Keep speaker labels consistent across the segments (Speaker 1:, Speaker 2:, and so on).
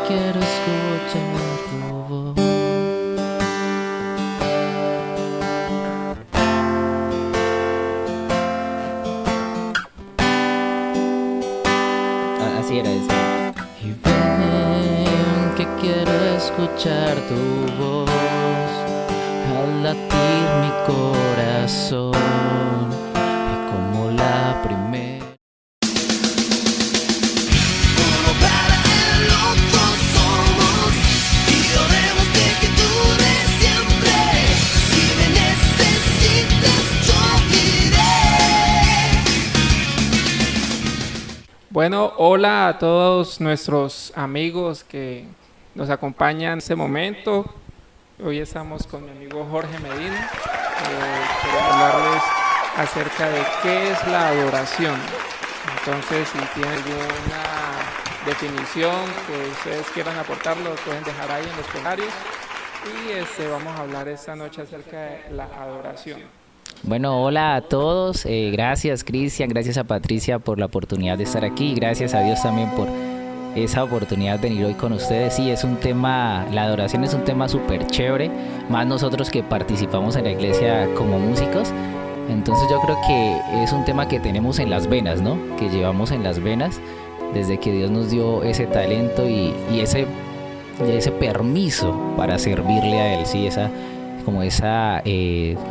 Speaker 1: quiero escuchar tu voz.
Speaker 2: Así era eso.
Speaker 1: Y ven que quiero escuchar tu voz al latir mi corazón y como la primera.
Speaker 3: Uno para el otro somos y oremos de que dure siempre. Si me necesitas yo iré.
Speaker 4: Bueno, hola a todos nuestros amigos que nos acompañan en este momento. Hoy estamos con mi amigo Jorge Medina. Quiero hablarles acerca de qué es la adoración. Entonces, si tienen alguna definición que ustedes quieran aportar, lo pueden dejar ahí en los comentarios. Y vamos a hablar esta noche acerca de la adoración.
Speaker 2: Bueno, hola a todos. Gracias, Cristian. Gracias a Patricia por la oportunidad de estar aquí. Gracias a Dios también por esa oportunidad de venir hoy con ustedes. Sí, es un tema, la adoración es un tema súper chévere, más nosotros que participamos en la iglesia como músicos. Entonces yo creo que es un tema que tenemos en las venas, ¿no? Que llevamos en las venas desde que Dios nos dio ese talento y ese permiso para servirle a Él, ¿sí?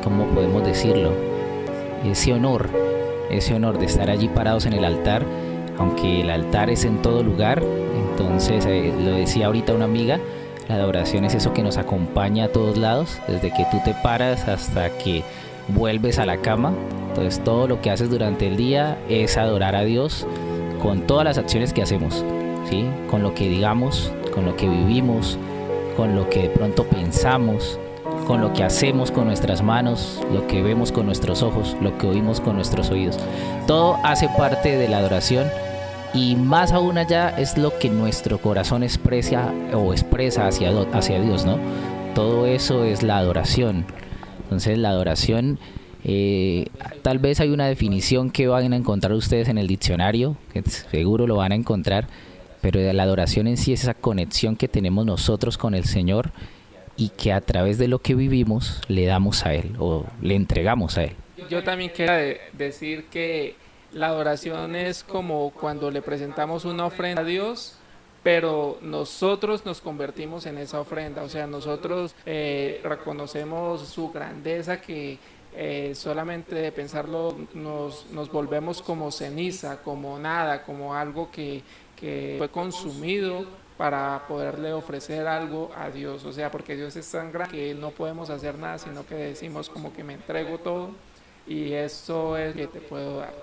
Speaker 2: ¿Cómo podemos decirlo? Ese honor de estar allí parados en el altar, aunque el altar es en todo lugar. Entonces, lo decía ahorita una amiga, la adoración es eso que nos acompaña a todos lados, desde que tú te paras hasta que vuelves a la cama. Entonces, todo lo que haces durante el día es adorar a Dios con todas las acciones que hacemos, ¿sí? Con lo que digamos, con lo que vivimos, con lo que de pronto pensamos, con lo que hacemos con nuestras manos, lo que vemos con nuestros ojos, lo que oímos con nuestros oídos. Todo hace parte de la adoración y más aún allá es lo que nuestro corazón expresa hacia Dios, ¿no? Todo eso es la adoración. Entonces la adoración, tal vez hay una definición que van a encontrar ustedes en el diccionario, que seguro lo van a encontrar, pero la adoración en sí es esa conexión que tenemos nosotros con el Señor y que a través de lo que vivimos le damos a Él o le entregamos a Él.
Speaker 4: Yo también quería decir que la adoración es como cuando le presentamos una ofrenda a Dios, pero nosotros nos convertimos en esa ofrenda. O sea, nosotros reconocemos su grandeza, que solamente de pensarlo nos volvemos como ceniza, como nada, como algo que fue consumido para poderle ofrecer algo a Dios. O sea, porque Dios es tan grande que no podemos hacer nada, sino que decimos como que me entrego todo y eso es lo que te puedo dar.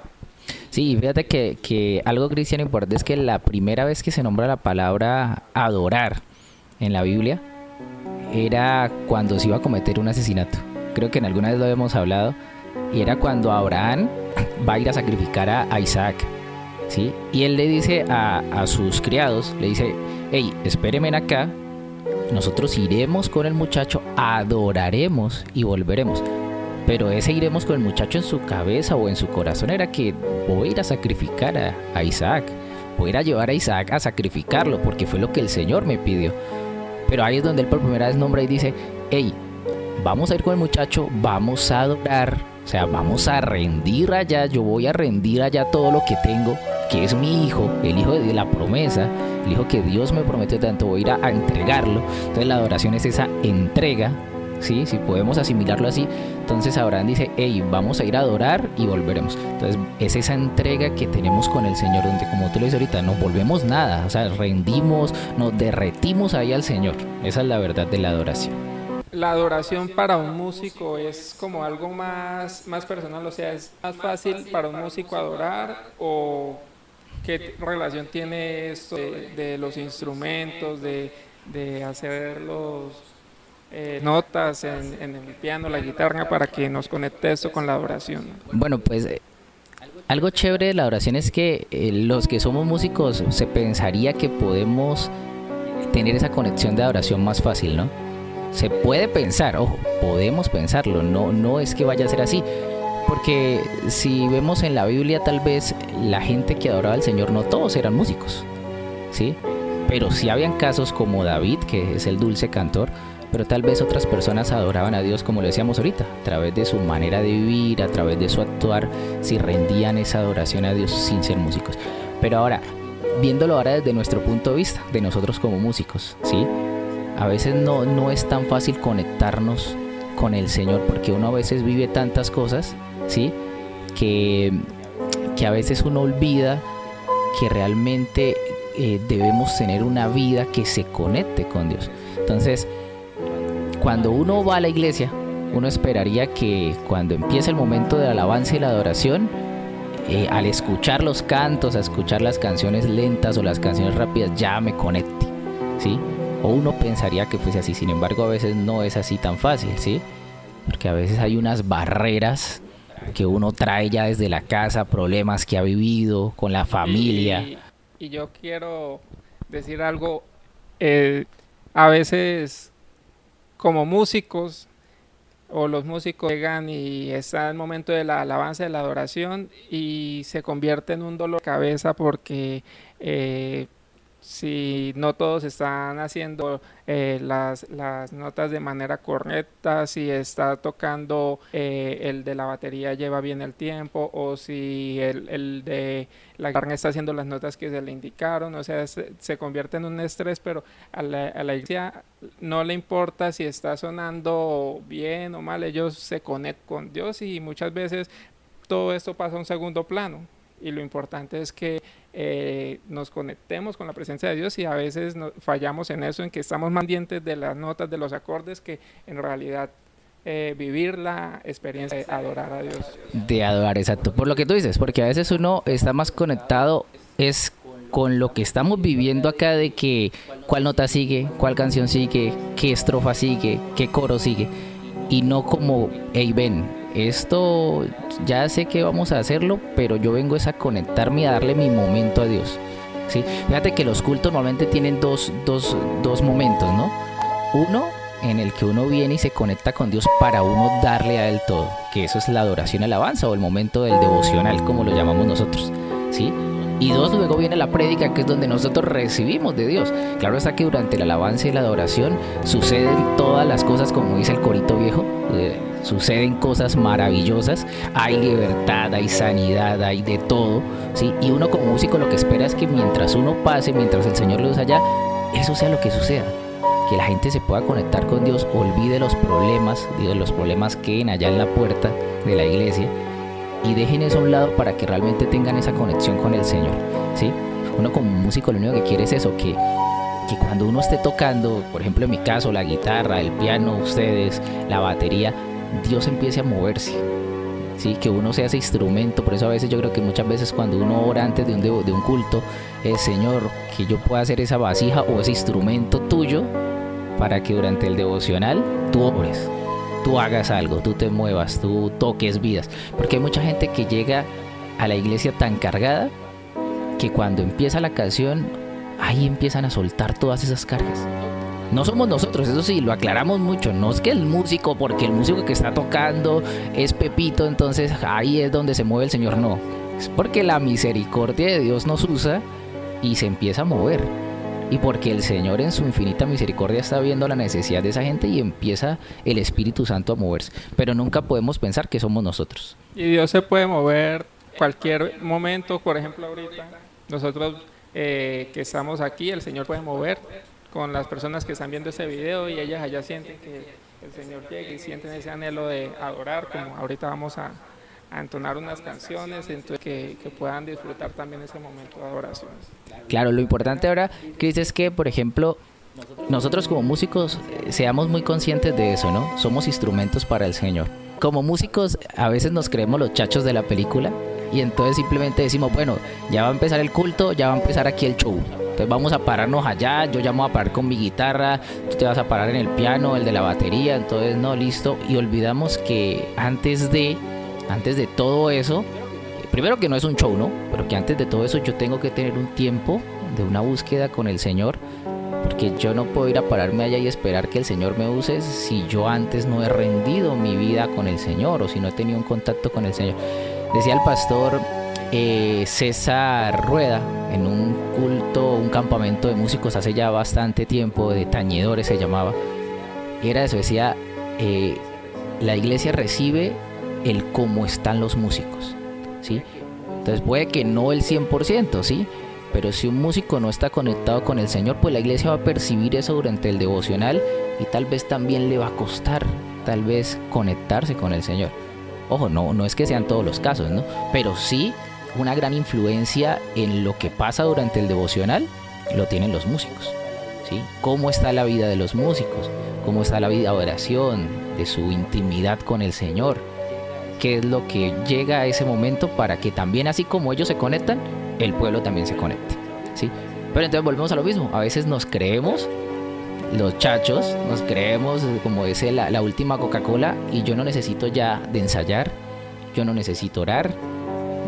Speaker 2: Sí, fíjate que algo, cristiano, importante es que la primera vez que se nombra la palabra adorar en la Biblia era cuando se iba a cometer un asesinato. Creo que en alguna vez lo habíamos hablado, y era cuando Abraham va a ir a sacrificar a Isaac, ¿sí? Y él le dice a sus criados, le dice: hey, espérenme acá, nosotros iremos con el muchacho, adoraremos y volveremos. Pero ese iremos con el muchacho en su cabeza o en su corazón era que voy a ir a sacrificar a Isaac, voy a ir a llevar a Isaac a sacrificarlo porque fue lo que el Señor me pidió. Pero ahí es donde él por primera vez nombra y dice: hey, vamos a ir con el muchacho, vamos a adorar, o sea, vamos a rendir allá, yo voy a rendir allá todo lo que tengo, que es mi hijo, el hijo de la promesa, el hijo que Dios me prometió tanto, voy a ir a entregarlo. Entonces la adoración es esa entrega, ¿sí? Si podemos asimilarlo así. Entonces Abraham dice: hey, vamos a ir a adorar y volveremos. Entonces es esa entrega que tenemos con el Señor, donde, como tú lo dices ahorita, nos volvemos nada, o sea, rendimos, nos derretimos ahí al Señor. Esa es la verdad de la adoración.
Speaker 4: La adoración para un músico es como algo más personal, o sea, ¿es más fácil para un músico adorar o qué relación tiene esto de los instrumentos, de hacer los notas en el piano, la guitarra, para que nos conecte esto con la adoración?
Speaker 2: Bueno, pues algo chévere de la adoración es que los que somos músicos se pensaría que podemos tener esa conexión de adoración más fácil, ¿no? Se puede pensar, ojo, podemos pensarlo, no es que vaya a ser así, porque si vemos en la Biblia, tal vez la gente que adoraba al Señor no todos eran músicos, ¿sí? pero sí habían casos como David, que es el dulce cantor, pero tal vez otras personas adoraban a Dios, como lo decíamos ahorita, a través de su manera de vivir, a través de su actuar, si rendían esa adoración a Dios sin ser músicos. Pero ahora, viéndolo ahora desde nuestro punto de vista, de nosotros como músicos, ¿sí? A veces no es tan fácil conectarnos con el Señor, porque uno a veces vive tantas cosas, ¿sí? Que a veces uno olvida que realmente debemos tener una vida que se conecte con Dios. Entonces, cuando uno va a la iglesia, uno esperaría que cuando empiece el momento de la alabanza y la adoración, al escuchar los cantos, a escuchar las canciones lentas o las canciones rápidas, ya me conecte, ¿sí? O uno pensaría que fuese así. Sin embargo, a veces no es así tan fácil, ¿sí? Porque a veces hay unas barreras que uno trae ya desde la casa, problemas que ha vivido con la familia.
Speaker 4: Y yo quiero decir algo, a veces como músicos, o los músicos llegan y está el momento de la alabanza, de la adoración, y se convierte en un dolor de cabeza porque si no todos están haciendo las notas de manera correcta, si está tocando el de la batería lleva bien el tiempo, o si el de la guitarra está haciendo las notas que se le indicaron, o sea, se convierte en un estrés, pero a la iglesia no le importa si está sonando bien o mal, ellos se conectan con Dios, y muchas veces todo esto pasa a un segundo plano. Y lo importante es que nos conectemos con la presencia de Dios, y a veces fallamos en eso, en que estamos más pendientes de las notas, de los acordes, que en realidad vivir la experiencia de adorar a Dios.
Speaker 2: De adorar, exacto. Por lo que tú dices, porque a veces uno está más conectado es con lo que estamos viviendo acá, de que cuál nota sigue, cuál canción sigue, qué estrofa sigue, qué coro sigue, y no como, hey, ven, esto ya sé que vamos a hacerlo, pero yo vengo es a conectarme y a darle mi momento a Dios, ¿sí? Fíjate que los cultos normalmente tienen dos momentos, ¿no? Uno en el que uno viene y se conecta con Dios para uno darle a Él todo, que eso es la adoración, alabanza, o el momento del devocional, como lo llamamos nosotros, ¿sí? Y dos, luego viene la prédica, que es donde nosotros recibimos de Dios. Claro está que durante la alabanza y la adoración suceden todas las cosas, como dice el corito viejo, suceden cosas maravillosas, hay libertad, hay sanidad, hay de todo, ¿sí? Y uno como músico lo que espera es que mientras uno pase, mientras el Señor lo usa allá, eso sea lo que suceda, que la gente se pueda conectar con Dios, olvide los problemas que queden allá en la puerta de la iglesia, y dejen eso a un lado para que realmente tengan esa conexión con el Señor, ¿sí? Uno como músico lo único que quiere es eso, que cuando uno esté tocando, por ejemplo en mi caso, la guitarra, el piano, ustedes, la batería, Dios empiece a moverse, ¿sí? Que uno sea ese instrumento. Por eso a veces yo creo que muchas veces cuando uno ora antes de un culto, Señor, que yo pueda ser esa vasija o ese instrumento tuyo, para que durante el devocional tú ores, tú hagas algo, tú te muevas, tú toques vidas. Porque hay mucha gente que llega a la iglesia tan cargada que cuando empieza la canción, ahí empiezan a soltar todas esas cargas. No somos nosotros, eso sí, lo aclaramos mucho. No es que el músico, porque el músico que está tocando es Pepito, entonces ahí es donde se mueve el Señor. No, es porque la misericordia de Dios nos usa y se empieza a mover. Y porque el Señor en su infinita misericordia está viendo la necesidad de esa gente y empieza el Espíritu Santo a moverse. Pero nunca podemos pensar que somos nosotros.
Speaker 4: Y Dios se puede mover cualquier momento. Por ejemplo, ahorita nosotros que estamos aquí, el Señor puede mover con las personas que están viendo este video, y ellas allá sienten que el Señor llegue y sienten ese anhelo de adorar, como ahorita vamos a entonar unas canciones, entonces que puedan disfrutar también ese momento de adoración.
Speaker 2: Claro, lo importante ahora, Cris, es que, por ejemplo, nosotros como músicos seamos muy conscientes de eso, ¿no? Somos instrumentos para el Señor. Como músicos a veces nos creemos los chachos de la película, y entonces simplemente decimos, bueno, ya va a empezar el culto, ya va a empezar aquí el show. Entonces vamos a pararnos allá, yo ya me voy a parar con mi guitarra, tú te vas a parar en el piano, el de la batería, entonces no, listo. Y olvidamos que antes de todo eso, primero que no es un show, ¿no? Pero que antes de todo eso yo tengo que tener un tiempo de una búsqueda con el Señor, porque yo no puedo ir a pararme allá y esperar que el Señor me use si yo antes no he rendido mi vida con el Señor, o si no he tenido un contacto con el Señor. Decía el pastor César Rueda, en un culto, un campamento de músicos hace ya bastante tiempo, de tañedores se llamaba, y era eso, decía, la iglesia recibe el cómo están los músicos, ¿sí? Entonces puede que no el 100%, ¿sí? Pero si un músico no está conectado con el Señor, pues la iglesia va a percibir eso durante el devocional y tal vez también le va a costar, tal vez, conectarse con el Señor. Ojo, no es que sean todos los casos, ¿no? Pero sí, una gran influencia en lo que pasa durante el devocional lo tienen los músicos, ¿sí? ¿Cómo está la vida de los músicos? ¿Cómo está la vida de oración, de su intimidad con el Señor? ¿Qué es lo que llega a ese momento para que también, así como ellos se conectan, el pueblo también se conecte, ¿sí? Pero entonces volvemos a lo mismo. A veces nos creemos los chachos, nos creemos, como dice la última Coca-Cola, y yo no necesito ya de ensayar, yo no necesito orar,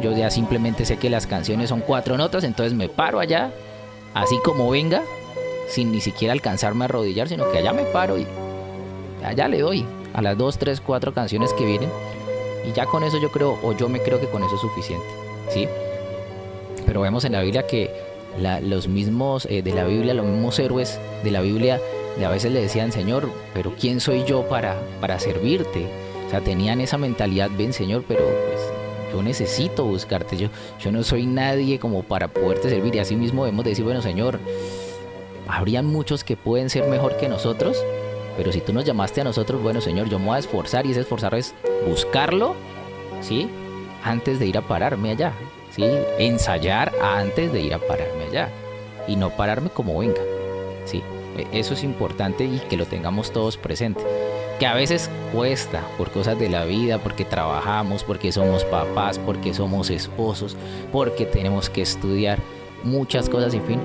Speaker 2: yo ya simplemente sé que las canciones son 4 notas, entonces me paro allá, así como venga, sin ni siquiera alcanzarme a arrodillar, sino que allá me paro y allá le doy a las 2, 3, 4 canciones que vienen, y ya con eso yo creo, o yo me creo que con eso es suficiente, ¿sí? Pero vemos en la Biblia que los mismos de la Biblia, los mismos héroes de la Biblia, a veces le decían, Señor, pero ¿quién soy yo para servirte? O sea, tenían esa mentalidad, ven Señor, pero pues yo necesito buscarte, yo no soy nadie como para poderte servir. Y así mismo debemos decir, bueno Señor, habrían muchos que pueden ser mejor que nosotros, pero si tú nos llamaste a nosotros, bueno Señor, yo me voy a esforzar, y ese esforzar es buscarlo, ¿sí? Antes de ir a pararme allá, ¿sí? Ensayar antes de ir a pararme allá, y no pararme como venga, ¿sí? Eso es importante y que lo tengamos todos presente. Que a veces cuesta por cosas de la vida, porque trabajamos, porque somos papás, porque somos esposos, porque tenemos que estudiar, muchas cosas, en fin,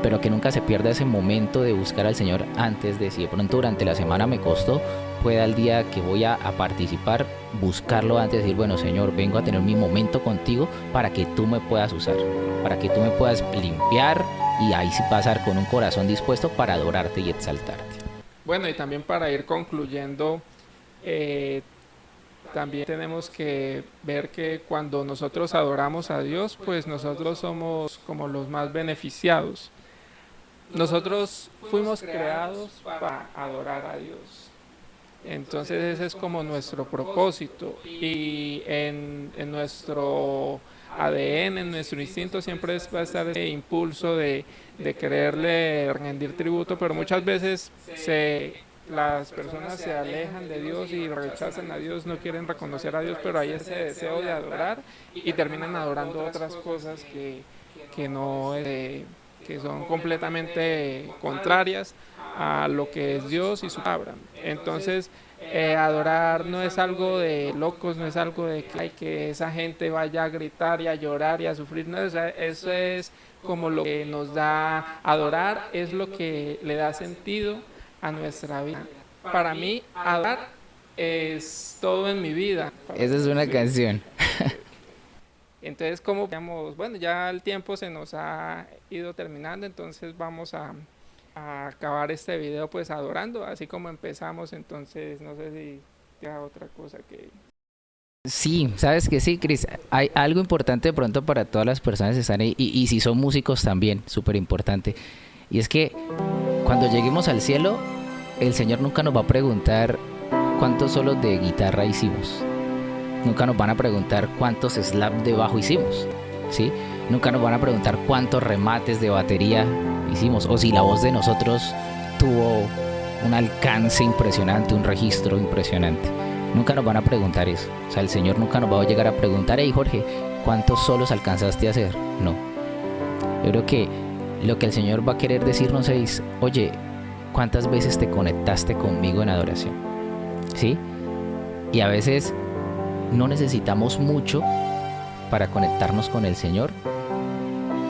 Speaker 2: pero que nunca se pierda ese momento de buscar al Señor antes de, si de pronto durante la semana me costó, pueda el día que voy a participar, buscarlo antes de decir, bueno Señor, vengo a tener mi momento contigo para que tú me puedas usar, para que tú me puedas limpiar, y ahí sí pasar con un corazón dispuesto para adorarte y exaltarte.
Speaker 4: Bueno, y también para ir concluyendo, también tenemos que ver que cuando nosotros adoramos a Dios, pues nosotros somos como los más beneficiados. Nosotros fuimos creados para adorar a Dios. Entonces ese es como nuestro propósito, y en nuestro ADN, en nuestro instinto siempre va a estar ese impulso de quererle rendir tributo, pero muchas veces las personas se alejan de Dios y rechazan a Dios, no quieren reconocer a Dios, pero hay ese deseo de adorar y terminan adorando otras cosas que no que son completamente contrarias a lo que es Dios y su palabra. Entonces, adorar no es algo de locos, no es algo de que esa gente vaya a gritar y a llorar y a sufrir, no, o sea, eso es como lo que nos da adorar, es lo que le da sentido a nuestra vida. Para mí, adorar es todo en mi vida.
Speaker 2: Esa es una canción.
Speaker 4: Entonces, como digamos, bueno, ya el tiempo se nos ha ido terminando, entonces vamos a acabar este video pues adorando, así como empezamos. Entonces no sé si queda otra cosa que...
Speaker 2: Sí, sabes que sí, Cris, hay algo importante de pronto para todas las personas que están ahí, y si son músicos también, súper importante, y es que cuando lleguemos al cielo, el Señor nunca nos va a preguntar cuántos solos de guitarra hicimos, nunca nos van a preguntar cuántos slaps de bajo hicimos, ¿sí? Nunca nos van a preguntar cuántos remates de batería hicimos, o si la voz de nosotros tuvo un alcance impresionante, un registro impresionante. Nunca nos van a preguntar eso. O sea, el Señor nunca nos va a llegar a preguntar, hey Jorge, ¿cuántos solos alcanzaste a hacer? No. Yo creo que lo que el Señor va a querer decirnos es, oye, ¿cuántas veces te conectaste conmigo en adoración? ¿Sí? Y a veces no necesitamos mucho para conectarnos con el Señor,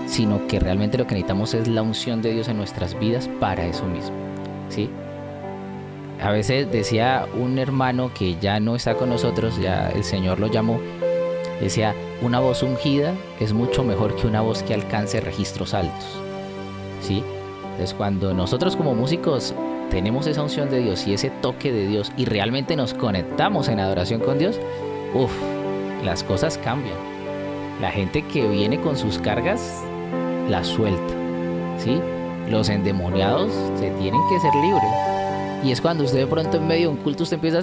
Speaker 2: sino que realmente lo que necesitamos es la unción de Dios en nuestras vidas para eso mismo, ¿sí? A veces decía un hermano que ya no está con nosotros, ya el Señor lo llamó, decía, una voz ungida es mucho mejor que una voz que alcance registros altos, ¿sí? Entonces cuando nosotros como músicos tenemos esa unción de Dios y ese toque de Dios y realmente nos conectamos en adoración con Dios, las cosas cambian. La gente que viene con sus cargas, las suelta, ¿sí? Los endemoniados se tienen que ser libres. Y es cuando usted de pronto en medio de un culto usted empieza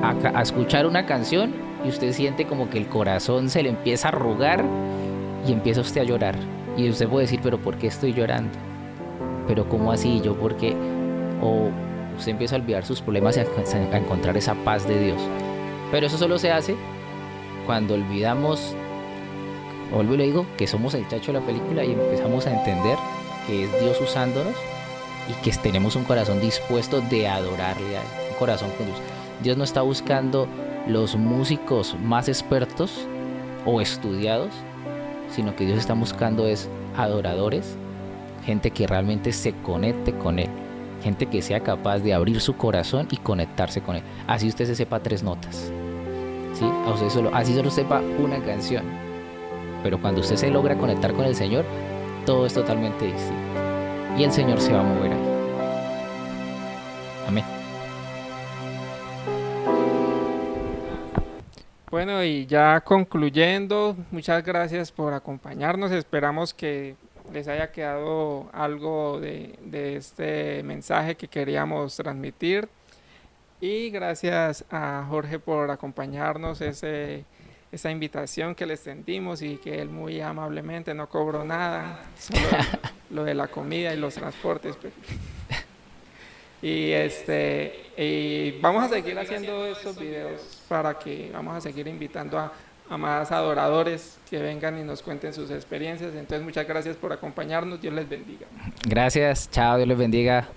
Speaker 2: a escuchar una canción y usted siente como que el corazón se le empieza a arrugar y empieza usted a llorar. Y usted puede decir, pero ¿por qué estoy llorando? Pero ¿cómo así? ¿Yo por qué? O usted empieza a olvidar sus problemas y a encontrar esa paz de Dios. Pero eso solo se hace cuando olvidamos, vuelvo y le digo, que somos el chacho de la película y empezamos a entender que es Dios usándonos y que tenemos un corazón dispuesto de adorarle a Él. Un corazón con Dios. Dios no está buscando los músicos más expertos o estudiados, sino que Dios está buscando es adoradores, gente que realmente se conecte con Él, gente que sea capaz de abrir su corazón y conectarse con Él. Así usted se sepa 3 notas, ¿sí? Así solo sepa una canción, pero cuando usted se logra conectar con el Señor, todo es totalmente distinto y el Señor se va a mover ahí. Amén.
Speaker 4: Bueno, y ya concluyendo, muchas gracias por acompañarnos. Esperamos que les haya quedado algo de este mensaje que queríamos transmitir. Y gracias a Jorge por acompañarnos, esa invitación que le extendimos y que él muy amablemente no cobró nada, solo lo de la comida y los transportes. Y vamos a seguir haciendo estos videos para que vamos a seguir invitando a más adoradores que vengan y nos cuenten sus experiencias. Entonces, muchas gracias por acompañarnos. Dios les bendiga.
Speaker 2: Gracias, chao, Dios les bendiga.